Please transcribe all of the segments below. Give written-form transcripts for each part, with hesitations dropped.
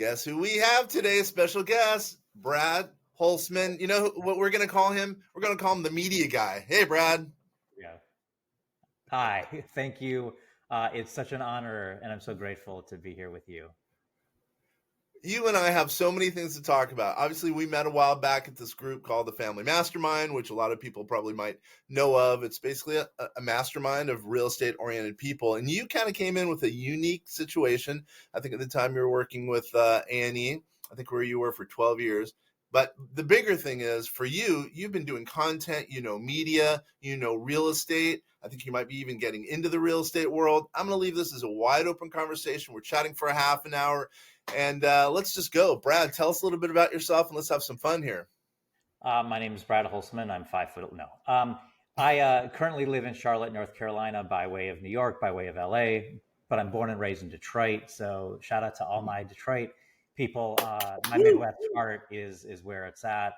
Guess who we have today? Special guest, Brad Holcman. You know what we're going to call him? We're going to call him the media guy. Hey, Brad. Yeah. Hi, thank you. It's such an honor, and I'm so grateful to be here with you. You and I have so many things to talk about. Obviously, we met a while back at this group called the Family Mastermind, which a lot of people probably might know of. It's basically a mastermind of real estate oriented people. And you kind of came in with a unique situation. I think at the time you were working with A&E, I think where you were for 12 years. But the bigger thing is for you, you've been doing content, media, real estate. I think you might be even getting into the real estate world. I'm going to leave this as a wide open conversation. We're chatting for a half an hour. And let's just go. Brad, tell us a little bit about yourself and let's have some fun here. My name is Brad Holcman. I'm 5'. No. I currently live in Charlotte, North Carolina, by way of New York, by way of LA, but I'm born and raised in Detroit. So shout out to all my Detroit people. My Midwest heart is where it's at,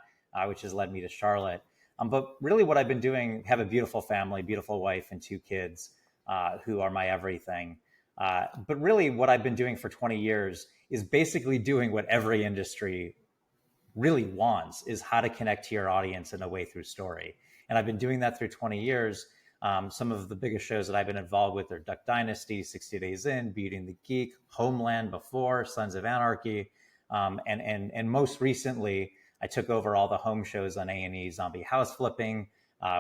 which has led me to Charlotte. But really what I've been doing, have a beautiful family, beautiful wife and 2 kids who are my everything. But really what I've been doing for 20 years is basically doing what every industry really wants, is how to connect to your audience in a way through story. And I've been doing that through 20 years. Some of the biggest shows that I've been involved with are Duck Dynasty, 60 Days In, Beauty and the Geek, Homeland before, Sons of Anarchy. And most recently, I took over all the home shows on A&E, Zombie House Flipping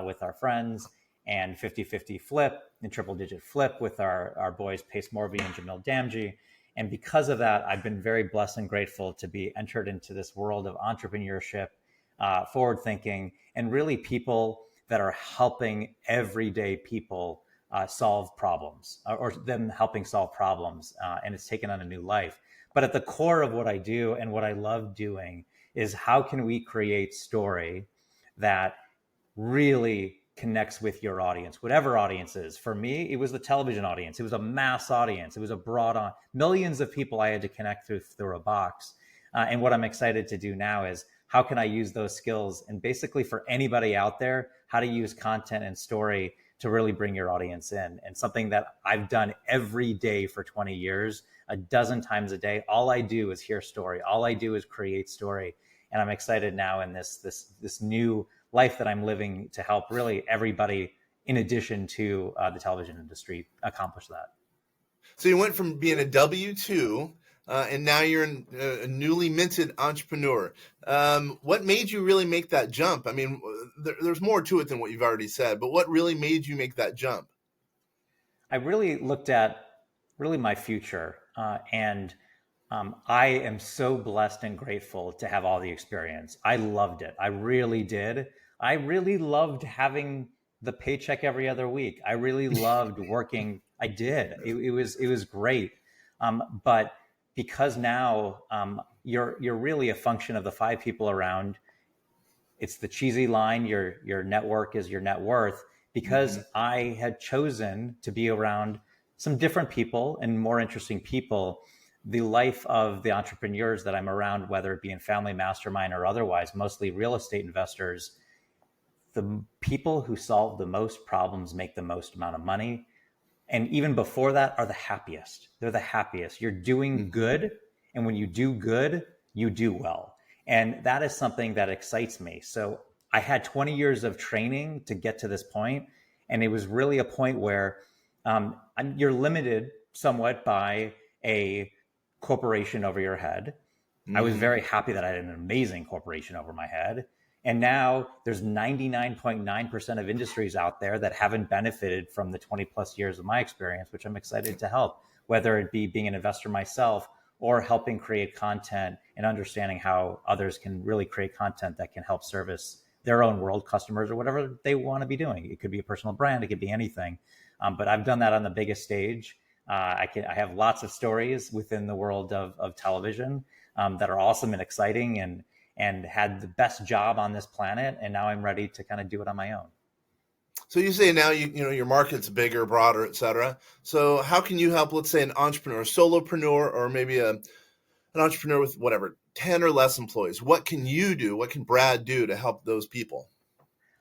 with our friends, and 50-50 Flip and Triple Digit Flip with our boys Pace Morby and Jamil Damji. And because of that, I've been very blessed and grateful to be entered into this world of entrepreneurship, forward thinking, and really people that are helping everyday people solve problems, or them helping solve problems. And it's taken on a new life. But at the core of what I do and what I love doing is how can we create story that really connects with your audience, whatever audience is. For me, it was the television audience. It was a mass audience. It was a broad on millions of people I had to connect through a box. And what I'm excited to do now is how can I use those skills, and basically for anybody out there, how to use content and story to really bring your audience in. And something that I've done every day for 20 years, a dozen times a day. All I do is hear story. All I do is create story. And I'm excited now in this new life that I'm living to help really everybody, in addition to the television industry, accomplish that. So you went from being a W-2 and now you're a newly minted entrepreneur. What made you really make that jump? I mean, there's more to it than what you've already said, but what really made you make that jump? I really looked at really my future and I am so blessed and grateful to have all the experience. I loved it. I really did. I really loved having the paycheck every other week. I really loved working. I did. It was great. But because now you're really a function of the 5 people around. It's the cheesy line, your network is your net worth, because I had chosen to be around some different people and more interesting people. The life of the entrepreneurs that I'm around, whether it be in Family Mastermind or otherwise, mostly real estate investors, the people who solve the most problems make the most amount of money. And even before that are the happiest. They're the happiest. You're doing good. And when you do good, you do well. And that is something that excites me. So I had 20 years of training to get to this point. And it was really a point where you're limited somewhat by a corporation over your head. I was very happy that I had an amazing corporation over my head. And now there's 99.9% of industries out there that haven't benefited from the 20 plus years of my experience, which I'm excited to help, whether it be being an investor myself or helping create content and understanding how others can really create content that can help service their own world, customers, or whatever they want to be doing. It could be a personal brand, it could be anything. But I've done that on the biggest stage. I have lots of stories within the world of television that are awesome and exciting, and had the best job on this planet. And now I'm ready to kind of do it on my own. So you say now you know your market's bigger, broader, et cetera. So how can you help, let's say, an entrepreneur, a solopreneur, or maybe an entrepreneur with whatever, 10 or less employees? What can you do? What can Brad do to help those people?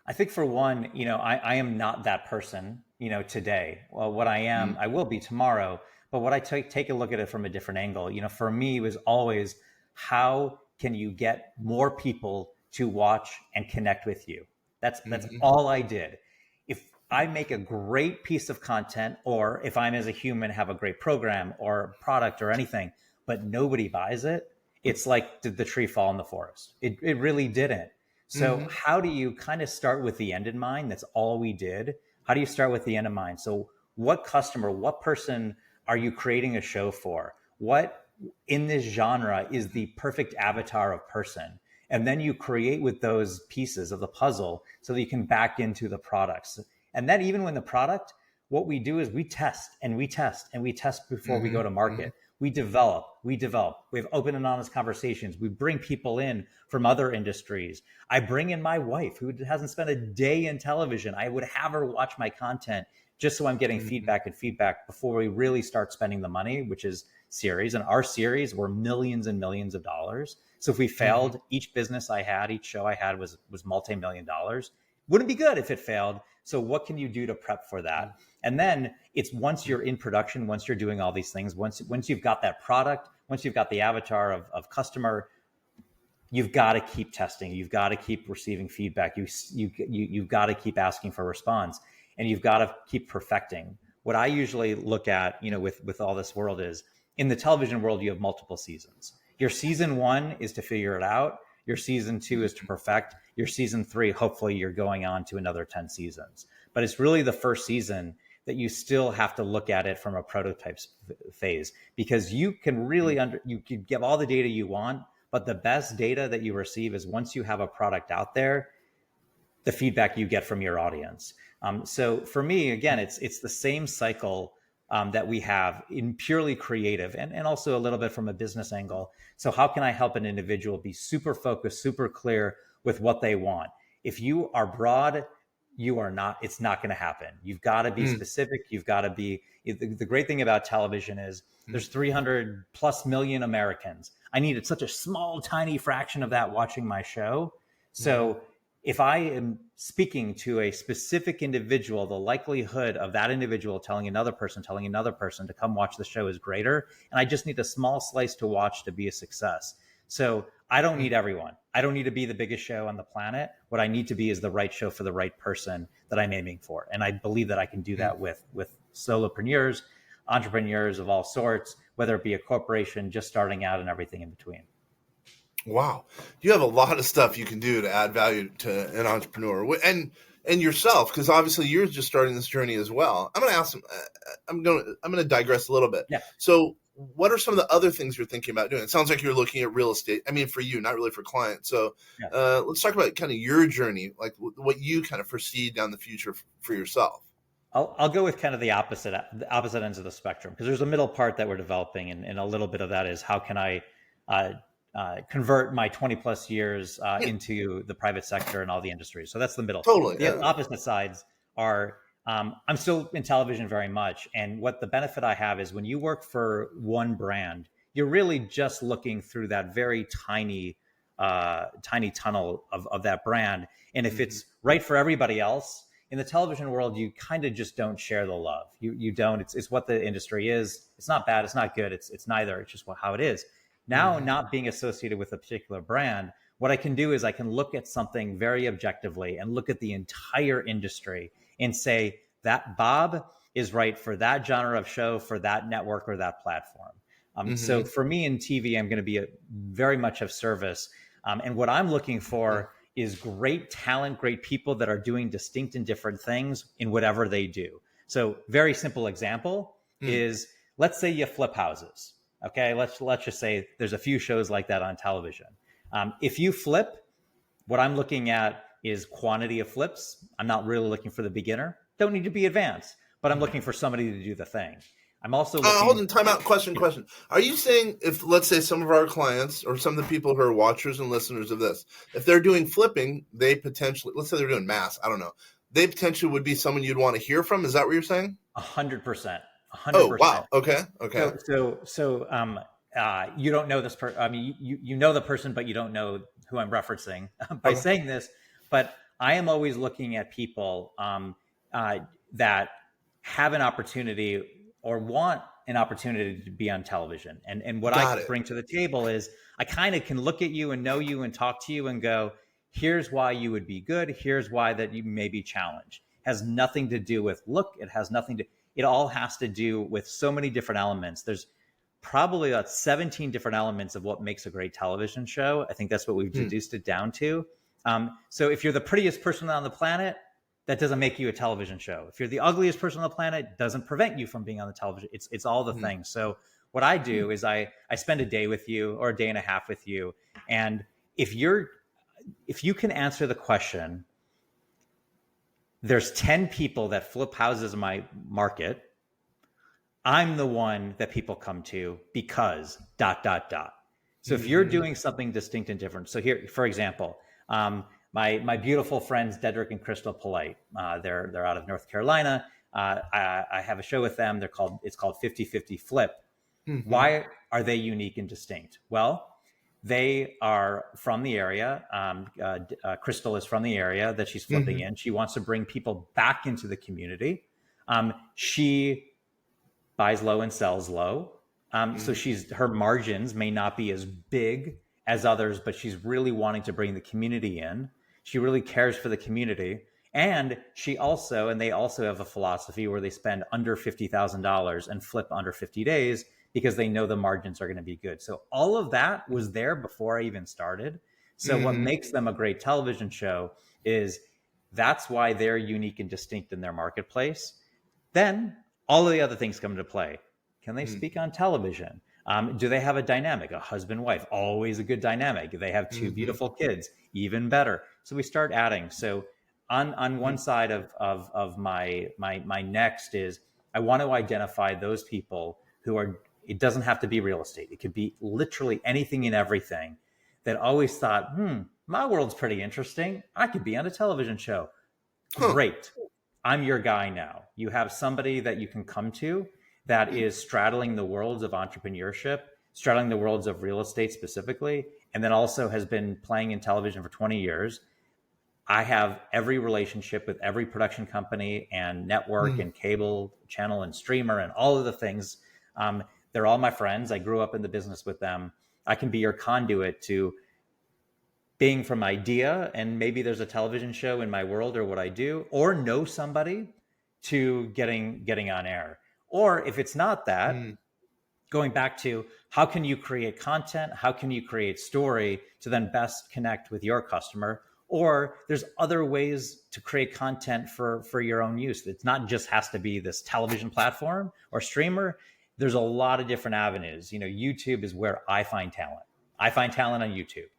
I think for one, I am not that person, today. Well, what I am, I will be tomorrow. But what I take a look at it from a different angle, for me, it was always, how can you get more people to watch and connect with you? That's all I did. If I make a great piece of content, or if I'm, as a human, have a great program or product or anything, but nobody buys it, it's like, did the tree fall in the forest? It really didn't. So how do you kind of start with the end in mind? That's all we did. How do you start with the end in mind? So what customer, what person are you creating a show for? What in this genre is the perfect avatar of person? And then you create with those pieces of the puzzle so that you can back into the products. And then even when the product, what we do is we test and we test and we test before we go to market. We develop. We have open and honest conversations. We bring people in from other industries. I bring in my wife, who hasn't spent a day in television. I would have her watch my content just so I'm getting feedback before we really start spending the money, which is series. And our series were millions and millions of dollars. So if we failed, each business I had, each show I had was multi-million dollars. Wouldn't be good if it failed. So what can you do to prep for that? And then it's, once you're in production, once you're doing all these things, once you've got that product, once you've got the avatar of customer, you've got to keep testing. You've got to keep receiving feedback. You've got to keep asking for response, and you've got to keep perfecting. What I usually look at, with all this world is, in the television world, you have multiple seasons. Your season 1 is to figure it out. Your season 2 is to perfect. Your season 3, hopefully you're going on to another 10 seasons. But it's really the first season that you still have to look at it from a prototype phase, because you can really you can give all the data you want, but the best data that you receive is once you have a product out there, the feedback you get from your audience. So for me, again, it's the same cycle that we have in purely creative, and also a little bit from a business angle. So how can I help an individual be super focused, super clear with what they want? If you are broad, it's not going to happen. You've got to be specific. You've got to be, the great thing about television is there's 300 plus million Americans. I needed such a small, tiny fraction of that watching my show. So if I am speaking to a specific individual, the likelihood of that individual telling another person to come watch the show is greater. And I just need a small slice to watch to be a success. So I don't need everyone. I don't need to be the biggest show on the planet. What I need to be is the right show for the right person that I'm aiming for. And I believe that I can do that with solopreneurs, entrepreneurs of all sorts, whether it be a corporation just starting out and everything in between. Wow. You have a lot of stuff you can do to add value to an entrepreneur and yourself, because obviously you're just starting this journey as well. I'm going to ask I'm going to digress a little bit. Yeah. So what are some of the other things you're thinking about doing? It sounds like you're looking at real estate. I mean, for you, not really for clients. So let's talk about kind of your journey, like what you kind of foresee down the future for yourself. I'll go with kind of the opposite ends of the spectrum, because there's a middle part that we're developing, and a little bit of that is, how can I convert my 20 plus years into the private sector and all the industries. So that's the middle. Totally. The opposite sides are, I'm still in television very much. And what the benefit I have is, when you work for one brand, you're really just looking through that very tiny tunnel of that brand. And if it's right for everybody else, in the television world, you kind of just don't share the love. You don't, it's what the industry is. It's not bad. It's not good. It's neither. It's just how it is. Now, not being associated with a particular brand, what I can do is I can look at something very objectively and look at the entire industry and say that Bob is right for that genre of show, for that network or that platform. So for me in TV, I'm going to be very much of service. And what I'm looking for is great talent, great people that are doing distinct and different things in whatever they do. So very simple example is, let's say you flip houses. Okay, let's just say there's a few shows like that on television. If you flip, what I'm looking at is quantity of flips. I'm not really looking for the beginner. Don't need to be advanced, but I'm looking for somebody to do the thing. I'm also looking... hold on, time out. Question. Are you saying, if, let's say, some of our clients or some of the people who are watchers and listeners of this, if they're doing flipping, they potentially, let's say they're doing mass, I don't know, they potentially would be someone you'd want to hear from? Is that what you're saying? 100%. 100%. Oh, wow. Okay. So you don't know this person. I mean, you know the person, but you don't know who I'm referencing by saying this. But I am always looking at people that have an opportunity or want an opportunity to be on television. And what Got I it. bring to the table is I kind of can look at you and know you and talk to you and go, here's why you would be good. Here's why that you may be challenged. Has nothing to do with look. It all has to do with so many different elements. There's probably about 17 different elements of what makes a great television show. I think that's what we've reduced it down to. So if you're the prettiest person on the planet, that doesn't make you a television show. If you're the ugliest person on the planet, it doesn't prevent you from being on the television. It's all the things. So what I do is I spend a day with you or a day and a half with you. And if you can answer the question, there's 10 people that flip houses in my market, I'm the one that people come to because ... So if you're doing something distinct and different, so here, for example, my beautiful friends Dedrick and Crystal Polite, they're out of North Carolina. I have a show with them. It's called 50-50 Flip. Why are they unique and distinct? Well, they are from the area. Crystal is from the area that she's flipping in. She wants to bring people back into the community. She buys low and sells low. So her margins may not be as big as others, but she's really wanting to bring the community in. She really cares for the community. And they also have a philosophy where they spend under $50,000 and flip under 50 days because they know the margins are going to be good. So all of that was there before I even started. So what makes them a great television show is that's why they're unique and distinct in their marketplace. Then all of the other things come into play. Can they speak on television? Do they have a dynamic, a husband-wife? Always a good dynamic. Do they have two beautiful kids? Even better. So we start adding. So on one side of my next is I want to identify those people who are, it doesn't have to be real estate. It could be literally anything and everything that always thought, my world's pretty interesting. I could be on a television show. Great. I'm your guy now. You have somebody that you can come to that is straddling the worlds of entrepreneurship, straddling the worlds of real estate specifically, and then also has been playing in television for 20 years. I have every relationship with every production company and network and cable channel and streamer and all of the things. They're all my friends. I grew up in the business with them. I can be your conduit to being from idea, and maybe there's a television show in my world or what I do, or know somebody, to getting on air. Or if it's not that, going back to how can you create content? How can you create story to then best connect with your customer? Or there's other ways to create content for your own use. It's not just has to be this television platform or streamer. There's a lot of different avenues. YouTube is where I find talent. I find talent on YouTube.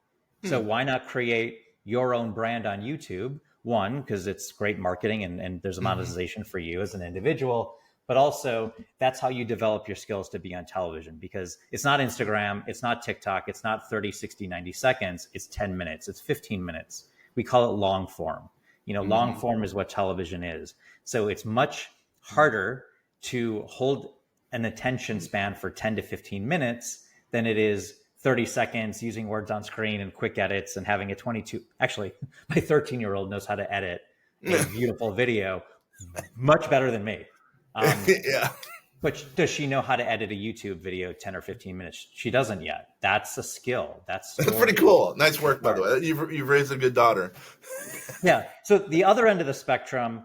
So why not create your own brand on YouTube? One, because it's great marketing and there's a monetization for you as an individual, but also that's how you develop your skills to be on television, because it's not Instagram, it's not TikTok, it's not 30, 60, 90 seconds, it's 10 minutes, it's 15 minutes. We call it long form. Long form is what television is. So it's much harder to hold an attention span for 10 to 15 minutes than it is 30 seconds using words on screen and quick edits and having actually, my 13-year-old knows how to edit a beautiful video much better than me. Yeah. But does she know how to edit a YouTube video 10 or 15 minutes? She doesn't yet. That's a skill. That's pretty cool. Nice work, by the way. You've raised a good daughter. Yeah. So the other end of the spectrum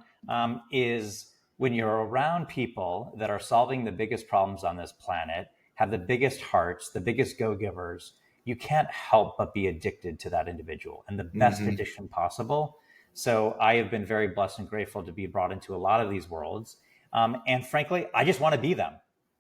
is when you're around people that are solving the biggest problems on this planet, have the biggest hearts, the biggest go-givers, you can't help but be addicted to that individual and the best addiction possible. So I have been very blessed and grateful to be brought into a lot of these worlds. And frankly, I just want to be them.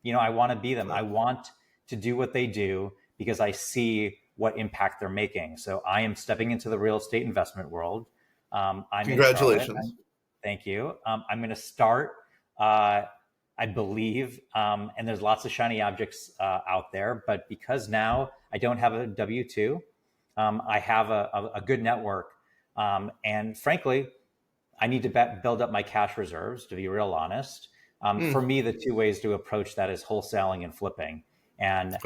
I want to be them. I want to do what they do because I see what impact they're making. So I am stepping into the real estate investment world. Congratulations. Thank you. I'm going to start, I believe, and there's lots of shiny objects out there, but because now I don't have a W-2, I have a good network. And frankly, I need to build up my cash reserves, to be real honest. For me, the two ways to approach that is wholesaling and flipping. And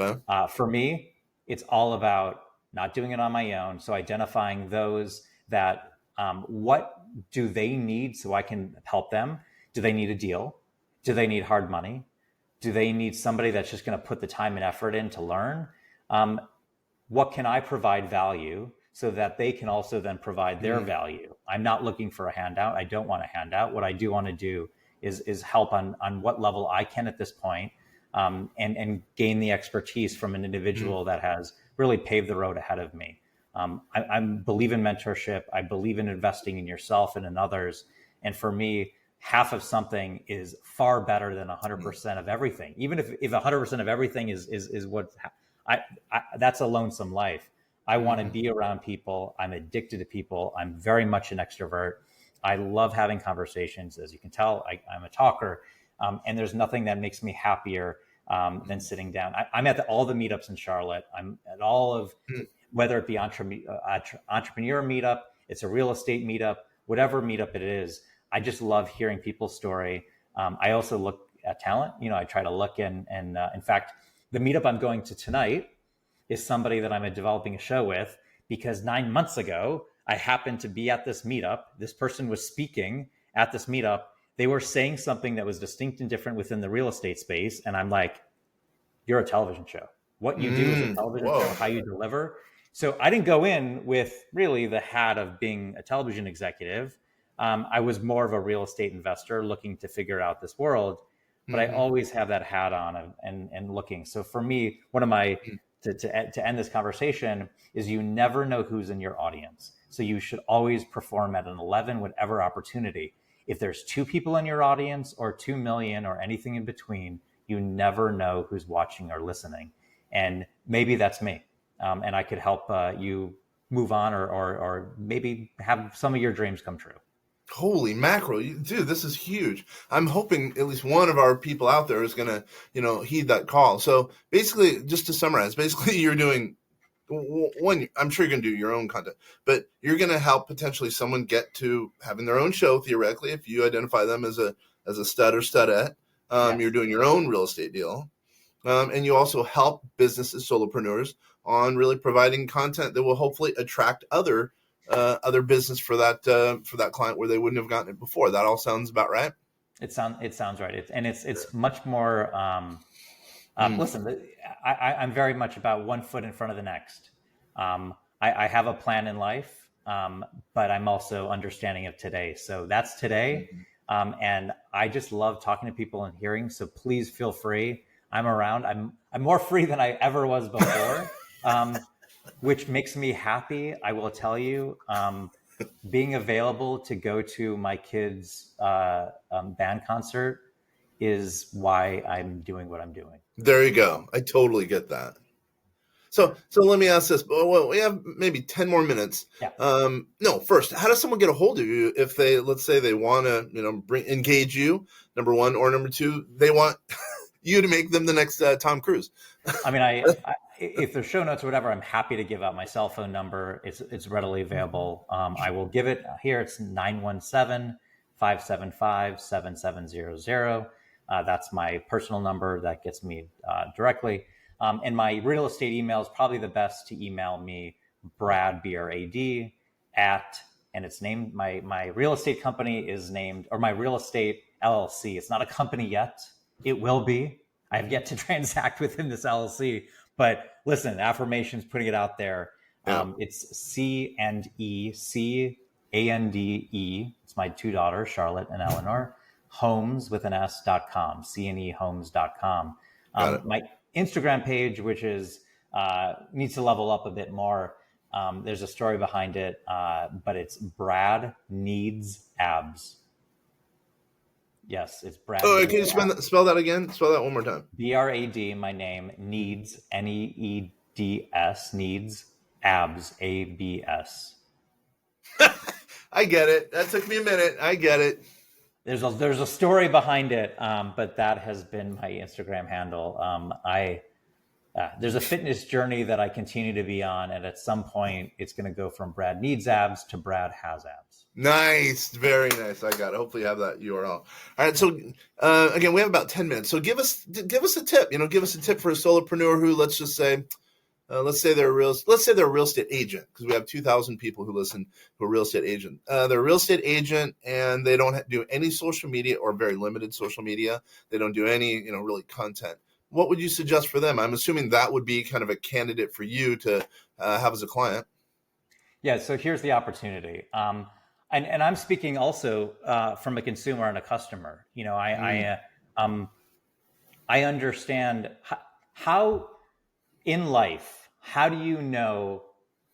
for me, it's all about not doing it on my own. So identifying those that, what do they need so I can help them? Do they need a deal? Do they need hard money? Do they need somebody that's just going to put the time and effort in to learn? What can I provide value so that they can also then provide their value? I'm not looking for a handout. I don't want a handout. What I do want to do is help on what level I can at this point, and gain the expertise from an individual that has really paved the road ahead of me. I believe in mentorship. I believe in investing in yourself and in others. And for me, half of something is far better than 100% of everything. Even if 100% of everything is what I that's a lonesome life. I want to be around people. I'm addicted to people. I'm very much an extrovert. I love having conversations. As you can tell, I'm a talker. And there's nothing that makes me happier than sitting down. I'm at all the meetups in Charlotte. I'm at all of, whether it be entrepreneur meetup, it's a real estate meetup, whatever meetup it is. I just love hearing people's story. I also look at talent. I try to look in fact, the meetup I'm going to tonight is somebody that I'm developing a show with, because 9 months ago, I happened to be at this meetup. This person was speaking at this meetup. They were saying something that was distinct and different within the real estate space. And I'm like, you're a television show. What you do is a television show, how you deliver. So I didn't go in with really the hat of being a television executive. I was more of a real estate investor looking to figure out this world, but I always have that hat on and looking. So for me, one of my, to end this conversation is, you never know who's in your audience. So you should always perform at an 11, whatever opportunity. If there's 2 people in your audience or 2 million or anything in between, you never know who's watching or listening. And maybe that's me. And I could help you move on or maybe have some of your dreams come true. Holy mackerel, dude, this is huge. I'm hoping at least one of our people out there is going to, heed that call. So basically, just to summarize, you're doing one, I'm sure you're going to do your own content, but you're going to help potentially someone get to having their own show, theoretically, if you identify them as a stud or studette. Yes. You're doing your own real estate deal. And you also help businesses, solopreneurs, on really providing content that will hopefully attract other business for that client where they wouldn't have gotten it before. That all sounds about right. It sounds right. It's much more. Listen, I'm very much about one foot in front of the next. I have a plan in life, but I'm also understanding of today. So that's today. And I just love talking to people and hearing. So please feel free. I'm around. I'm more free than I ever was before, which makes me happy. I will tell you, being available to go to my kids' band concert is why I'm doing what I'm doing. There you go. I totally get that. So let me ask this. Well, we have maybe 10 more minutes. Yeah. No, first, how does someone get a hold of you if they, let's say they want to, engage you, number one, or number two, they want you to make them the next Tom Cruise? I mean, if there's show notes or whatever, I'm happy to give out my cell phone number. It's readily available. I will give it here. It's 917-575-7700. That's my personal number. That gets me directly. And my real estate email is probably the best to email me, Brad, B-R-A-D, and it's named, my real estate company is named, or my real estate LLC. It's not a company yet. It will be. I have yet to transact within this LLC. But listen, affirmations, putting it out there. Yeah. It's C&E, C-A-N-D-E. It's my 2 daughters, Charlotte and Eleanor. Homes with an S.com, CNEhomes.com. My Instagram page, which is needs to level up a bit more. There's a story behind it, but it's Brad Needs Abs. Yes, it's Brad. Oh, can you spell that again? Spell that one more time. B-R-A-D, my name, Needs, N-E-E-D-S, Needs, Abs, A-B-S. I get it. That took me a minute. I get it. There's a story behind it, but that has been my Instagram handle. There's a fitness journey that I continue to be on, and at some point, it's going to go from Brad Needs Abs to Brad Has Abs. Nice, very nice. I got it. Hopefully, you have that URL. All right. So again, we have about 10 minutes. So give us a tip. Give us a tip for a solopreneur who, let's just say, let's say they're a real estate agent, because we have 2,000 people who listen who are real estate agent. They're a real estate agent, and they don't do any social media, or very limited social media. They don't do any, really content. What would you suggest for them? I'm assuming that would be kind of a candidate for you to have as a client. Yeah. So here's the opportunity. And I'm speaking also from a consumer and a customer. I understand how in life, how do you know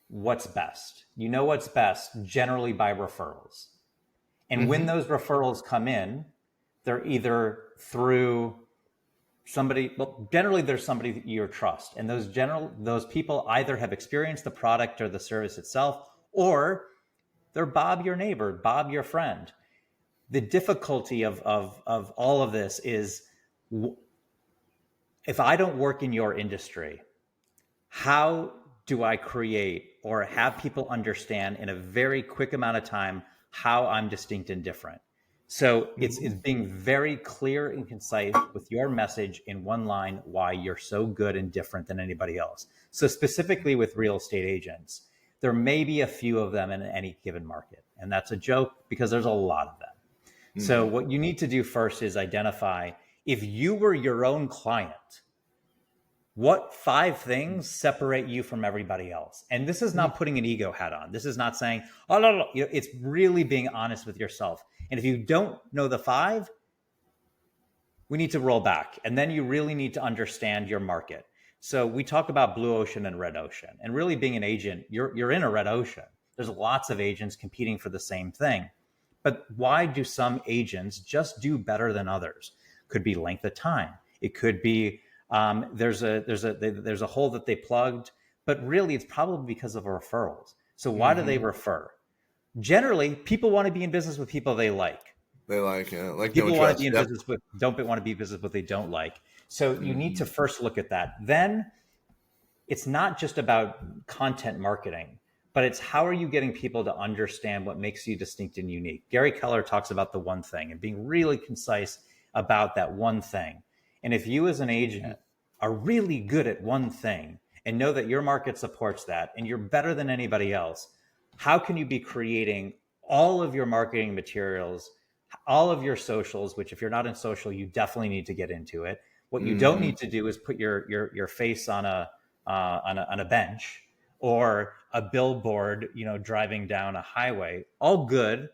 what's best? You know what's best generally by referrals. And when those referrals come in, they're either through somebody, well, generally there's somebody that you trust. And those people either have experienced the product or the service itself, or they're Bob, your neighbor, Bob, your friend. The difficulty of all of this is, if I don't work in your industry, how do I create or have people understand in a very quick amount of time how I'm distinct and different? So it's being very clear and concise with your message in one line, why you're so good and different than anybody else. So specifically with real estate agents, there may be a few of them in any given market. And that's a joke, because there's a lot of them. So what you need to do first is identify, if you were your own client, what 5 things separate you from everybody else? And this is not putting an ego hat on. This is not saying, oh, no. It's really being honest with yourself. And if you don't know the 5, we need to roll back. And then you really need to understand your market. So we talk about blue ocean and red ocean. And really being an agent, you're in a red ocean. There's lots of agents competing for the same thing. But why do some agents just do better than others? Could be length of time. It could be there's a hole that they plugged, but really it's probably because of referrals. So why do they refer? Generally, people want to be in business with people they like. They like people want to be in business with don't want to be in business with what they don't like. So you need to first look at that. Then it's not just about content marketing, but it's how are you getting people to understand what makes you distinct and unique. Gary Keller talks about the one thing and being really concise about that one thing. And if you as an agent are really good at one thing and know that your market supports that and you're better than anybody else, how can you be creating all of your marketing materials, all of your socials, which if you're not in social, you definitely need to get into it. What you don't need to do is put your face on a bench or a billboard, driving down a highway. All good,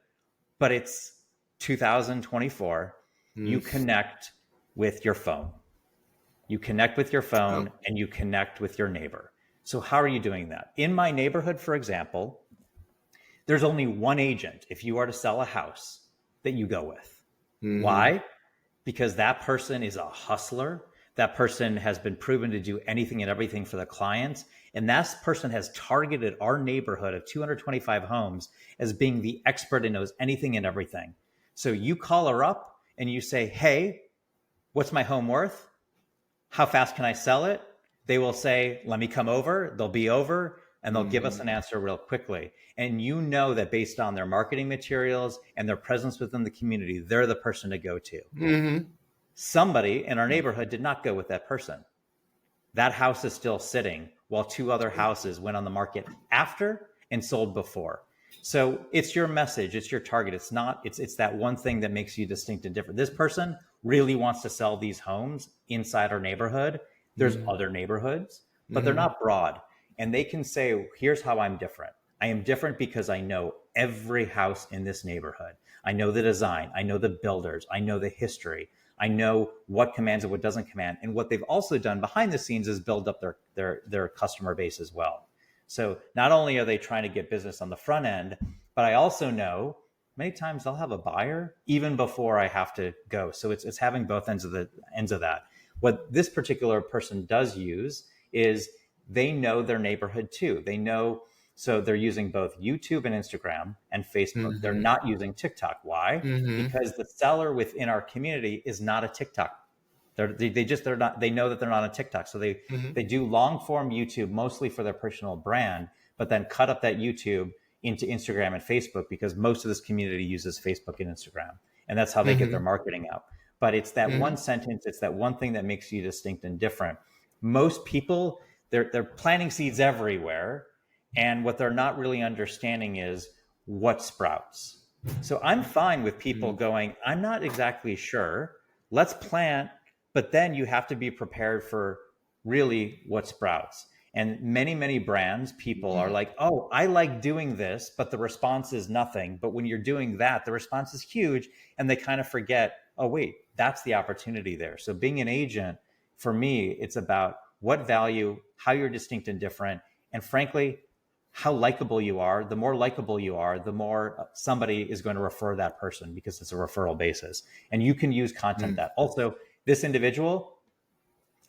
but it's 2024. You connect with your phone. You connect with your phone and you connect with your neighbor. So how are you doing that? In my neighborhood, for example, there's only one agent, if you are to sell a house, that you go with. Why? Because that person is a hustler. That person has been proven to do anything and everything for the clients. And that person has targeted our neighborhood of 225 homes as being the expert and knows anything and everything. So you call her up and you say, hey, what's my home worth? How fast can I sell it? They will say, let me come over. They'll be over and they'll give us an answer real quickly. And you know that based on their marketing materials and their presence within the community, they're the person to go to. Somebody in our neighborhood did not go with that person. That house is still sitting while 2 other houses went on the market after and sold before. So it's your message, it's your target. It's that one thing that makes you distinct and different. This person really wants to sell these homes inside our neighborhood. There's other neighborhoods, but they're not broad. And they can say, here's how I'm different. I am different because I know every house in this neighborhood. I know the design. I know the builders. I know the history. I know what commands and what doesn't command. And what they've also done behind the scenes is build up their customer base as well. So not only are they trying to get business on the front end, but I also know many times they'll have a buyer even before I have to go. So it's having both ends of that. What this particular person does use is they know their neighborhood too. They know, so they're using both YouTube and Instagram and Facebook. They're not using TikTok. Why? Because the seller within our community is not a TikTok. They know that they're not on TikTok. So they do long form YouTube mostly for their personal brand, but then cut up that YouTube into Instagram and Facebook because most of this community uses Facebook and Instagram. And that's how they get their marketing out. But it's that one sentence, it's that one thing that makes you distinct and different. Most people, they're planting seeds everywhere, and what they're not really understanding is what sprouts. So I'm fine with people going, I'm not exactly sure. Let's plant, but then you have to be prepared for really what sprouts. And many brands, people are like, oh, I like doing this, but the response is nothing. But when you're doing that, the response is huge. And they kind of forget, oh, wait, that's the opportunity there. So being an agent, for me, it's about what value, how you're distinct and different. And frankly, how likable you are. The more likable you are, the more somebody is going to refer that person, because it's a referral basis. And you can use content that also, this individual,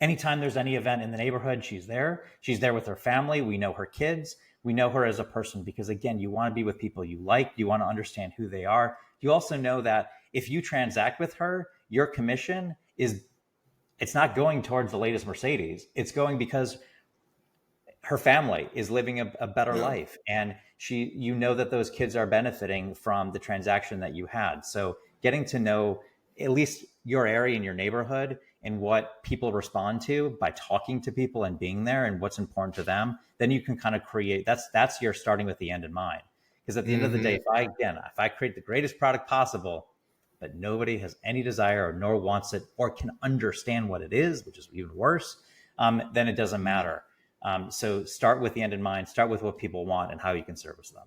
anytime there's any event in the neighborhood, she's there. She's there with her family. We know her kids. We know her as a person, because again, you want to be with people you like. You want to understand who they are. You also know that if you transact with her, your commission it's not going towards the latest Mercedes. It's going because her family is living a better life, and you know that those kids are benefiting from the transaction that you had. So getting to know at least your area and your neighborhood and what people respond to by talking to people and being there and what's important to them, then you can kind of create, that's your starting with the end in mind. Because at the end of the day, if I create the greatest product possible, but nobody has any desire or nor wants it or can understand what it is, which is even worse, then it doesn't matter. So start with the end in mind, start with what people want and how you can service them.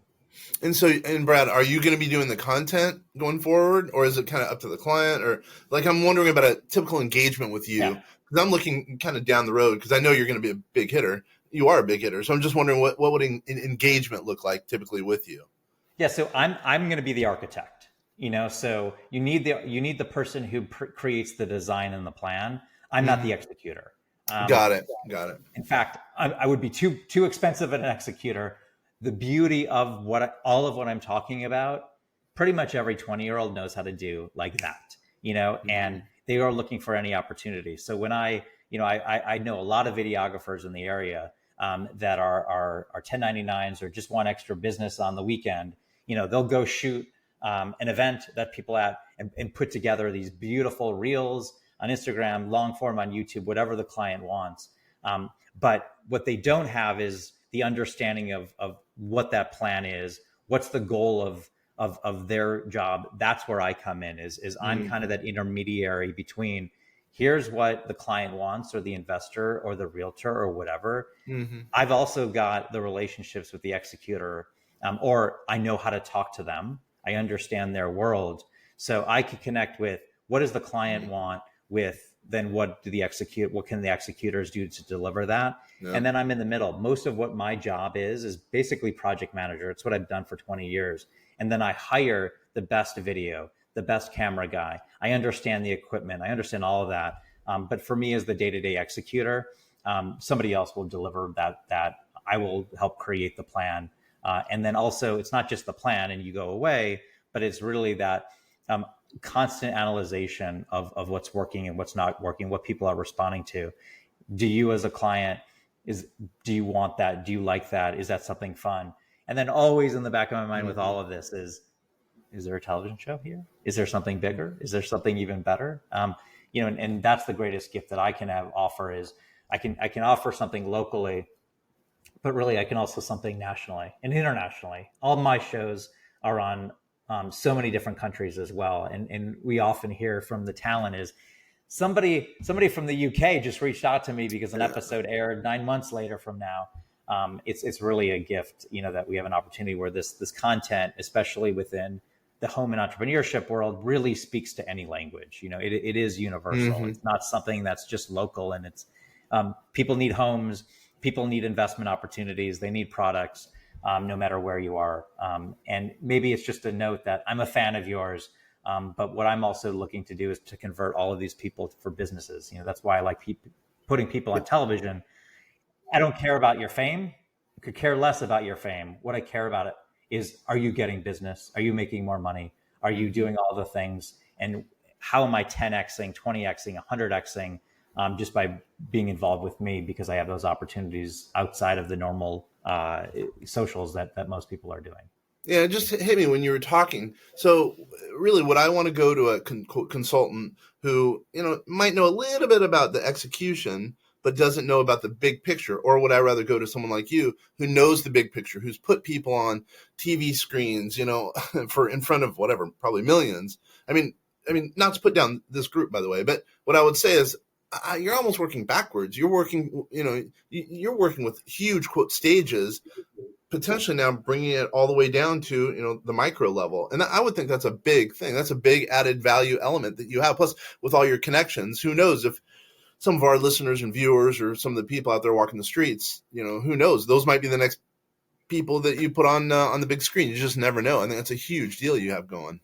And Brad, are you going to be doing the content going forward, or is it kind of up to the client? Or like, I'm wondering about a typical engagement with you, because I'm looking kind of down the road, because I know you're going to be a big hitter. You are a big hitter. So I'm just wondering what would an engagement look like typically with you? Yeah. So I'm going to be the architect. So you need the person who creates the design and the plan. I'm not the executor. Got it. In fact, I would be too expensive an executor. The beauty of all of what I'm talking about, pretty much every 20-year-old knows how to do like that, and they are looking for any opportunity. So when I know a lot of videographers in the area that are 1099s or just want extra business on the weekend. They'll go shoot an event that people at and put together these beautiful reels on Instagram, long form on YouTube, whatever the client wants. But what they don't have is the understanding of what that plan is, what's the goal of their job. That's where I come in, is I'm kind of that intermediary between here's what the client wants, or the investor or the realtor or whatever. I've also got the relationships with the executor, or I know how to talk to them. I understand their world. So I can connect with what does the client want, with then what can the executors do to deliver that? Yeah. And then I'm in the middle. Most of what my job is basically project manager. It's what I've done for 20 years. And then I hire the best video, the best camera guy. I understand the equipment. I understand all of that. But for me as the day-to-day executor, somebody else will deliver that I will help create the plan. And then also it's not just the plan and you go away, but it's really that constant analyzation of what's working and what's not working, what people are responding to. Do you as a client, do you want that? Do you like that? Is that something fun? And then always in the back of my mind with all of this is there a television show here? Is there something bigger? Is there something even better? And that's the greatest gift that I can offer is I can offer something locally, but really I can also something nationally and internationally. All my shows are on so many different countries as well. And we often hear from the talent is somebody from the UK just reached out to me because an episode aired 9 months later from now. It's really a gift, that we have an opportunity where this content, especially within the home and entrepreneurship world, really speaks to any language. It is universal. It's not something that's just local, and it's people need homes, people need investment opportunities, they need products. No matter where you are. And maybe it's just a note that I'm a fan of yours. But what I'm also looking to do is to convert all of these people for businesses. That's why I like putting people on television. I don't care about your fame. I could care less about your fame. What I care about is, are you getting business? Are you making more money? Are you doing all the things? And how am I 10Xing, 20Xing, 100Xing just by being involved with me, because I have those opportunities outside of the normal socials that most people are doing. Yeah, it just hit me when you were talking. So really what I want to go to a consultant who, might know a little bit about the execution, but doesn't know about the big picture? Or would I rather go to someone like you who knows the big picture, who's put people on TV screens, for in front of whatever, probably millions. I mean, not to put down this group, by the way, but what I would say is you're almost working backwards. You're working, you're working with huge quote stages, potentially now bringing it all the way down to, the micro level. And I would think that's a big thing. That's a big added value element that you have. Plus with all your connections, who knows if some of our listeners and viewers or some of the people out there walking the streets, who knows, those might be the next people that you put on the big screen. You just never know. I think that's a huge deal you have going.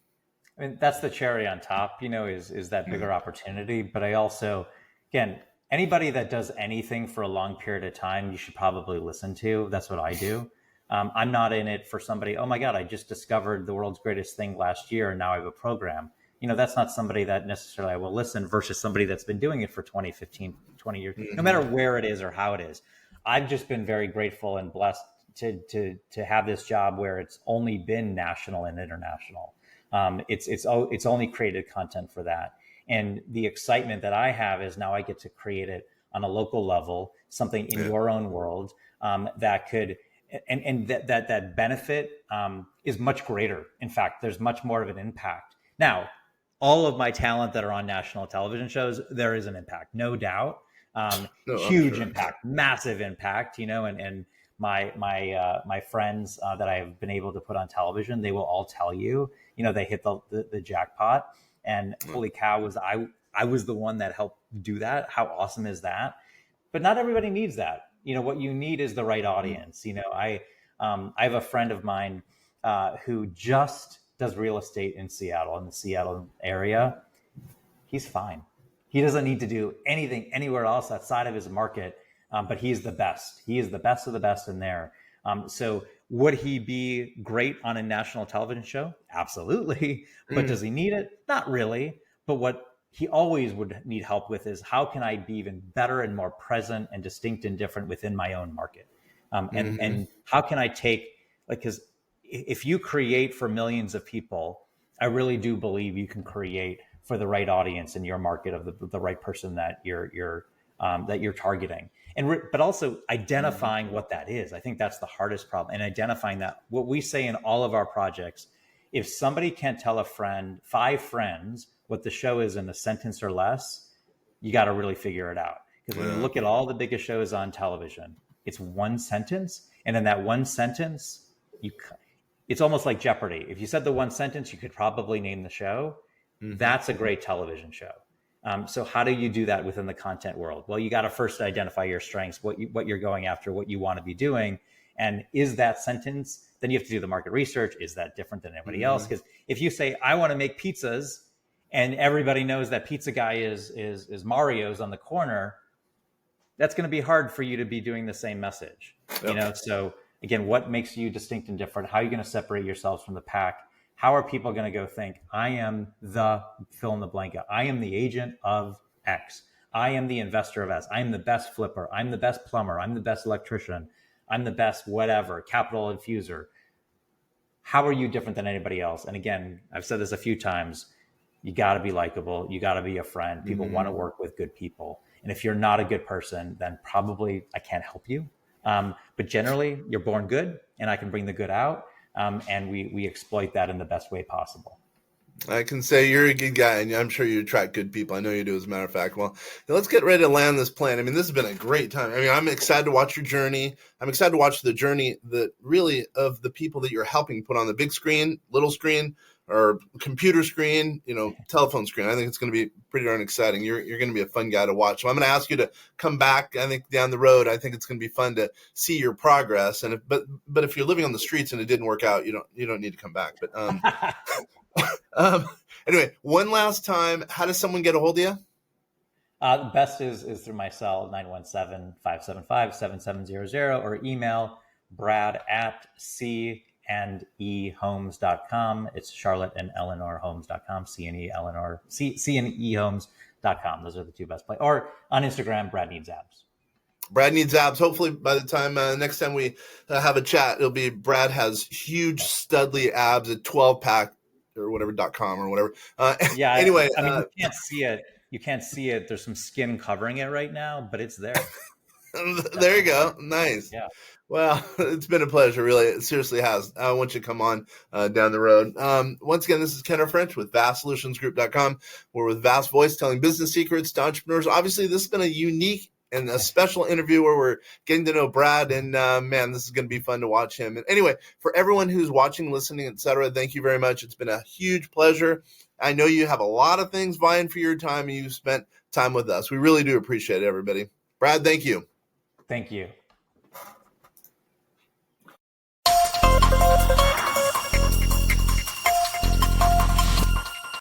I mean, that's the cherry on top, is that bigger opportunity. But I also, again, anybody that does anything for a long period of time, you should probably listen to. That's what I do. I'm not in it for somebody, oh my God, I just discovered the world's greatest thing last year and now I have a program. That's not somebody that necessarily I will listen versus somebody that's been doing it for 20, 15, 20 years, no matter where it is or how it is. I've just been very grateful and blessed to have this job where it's only been national and international. It's only created content for that. And the excitement that I have is now I get to create it on a local level, something in your own world that could, and that benefit is much greater. In fact, there's much more of an impact. Now, all of my talent that are on national television shows, there is an impact, no doubt. Huge impact, massive impact, and my friends that I've been able to put on television, they will all tell you, they hit the jackpot, and holy cow, I was the one that helped do that. How awesome is that? But not everybody needs that. What you need is the right audience. I have a friend of mine who just does real estate in Seattle, in the Seattle area. He's fine. He doesn't need to do anything anywhere else outside of his market, but he's the best. He is the best of the best in there. So would he be great on a national television show? Absolutely. But does he need it? Not really. But what he always would need help with is how can I be even better and more present and distinct and different within my own market? And how can I take, because if you create for millions of people, I really do believe you can create for the right audience in your market of the right person that you're targeting. But also identifying what that is. I think that's the hardest problem. And identifying that, what we say in all of our projects, if somebody can't tell a friend, 5 friends, what the show is in a sentence or less, you got to really figure it out. Because when you look at all the biggest shows on television, it's one sentence. And in that one sentence, it's almost like Jeopardy. If you said the one sentence, you could probably name the show. That's a great television show. So how do you do that within the content world? Well, you got to first identify your strengths, what you're going after, what you want to be doing. And is that sentence, then you have to do the market research. Is that different than anybody else? Because if you say, I want to make pizzas, and everybody knows that pizza guy is Mario's on the corner, that's going to be hard for you to be doing the same message. So again, what makes you distinct and different? How are you going to separate yourselves from the pack? How are people going to go think, I am the fill in the blanket. I am the agent of X. I am the investor of S. I'm the best flipper. I'm the best plumber. I'm the best electrician. I'm the best whatever, capital infuser. How are you different than anybody else? And again, I've said this a few times, you got to be likable. You got to be a friend. People want to work with good people. And if you're not a good person, then probably I can't help you. But generally, you're born good, and I can bring the good out. And we exploit that in the best way possible. I can say you're a good guy, and I'm sure you attract good people. I know you do, as a matter of fact. Well, let's get ready to land this plane. I mean, this has been a great time. I mean, I'm excited to watch your journey. I'm excited to watch the journey that really of the people that you're helping put on the big screen, little screen, or computer screen, telephone screen. I think it's going to be pretty darn exciting. You're going to be a fun guy to watch. So I'm going to ask you to come back. I think down the road, I think it's going to be fun to see your progress. And but if you're living on the streets and it didn't work out, you don't need to come back. But anyway, one last time, how does someone get a hold of you? The best is through my cell, 917-575-7700, or email brad@cnehomes.com. It's Charlotte and Eleanor Homes.com, cnehomes.com. Those are the two best places. Or on Instagram, Brad Needs Abs. Brad Needs Abs. Hopefully by the time next time we have a chat, it'll be Brad has huge studly abs at 12pack or whatever .com or whatever. Yeah. Anyway, I mean, you can't see it, You can't see it. There's some skin covering it right now, but it's there. There you go. Nice. Yeah. Well, it's been a pleasure, really. It seriously has. I want you to come on down the road. Once again, this is Kenner French with vastsolutionsgroup.com. We're with Vast Voice, telling business secrets to entrepreneurs. Obviously, this has been a unique and a special interview where we're getting to know Brad, and man, this is going to be fun to watch him. And anyway, for everyone who's watching, listening, etc., thank you very much. It's been a huge pleasure. I know you have a lot of things vying for your time, and you've spent time with us. We really do appreciate it, everybody. Brad, thank you. Thank you.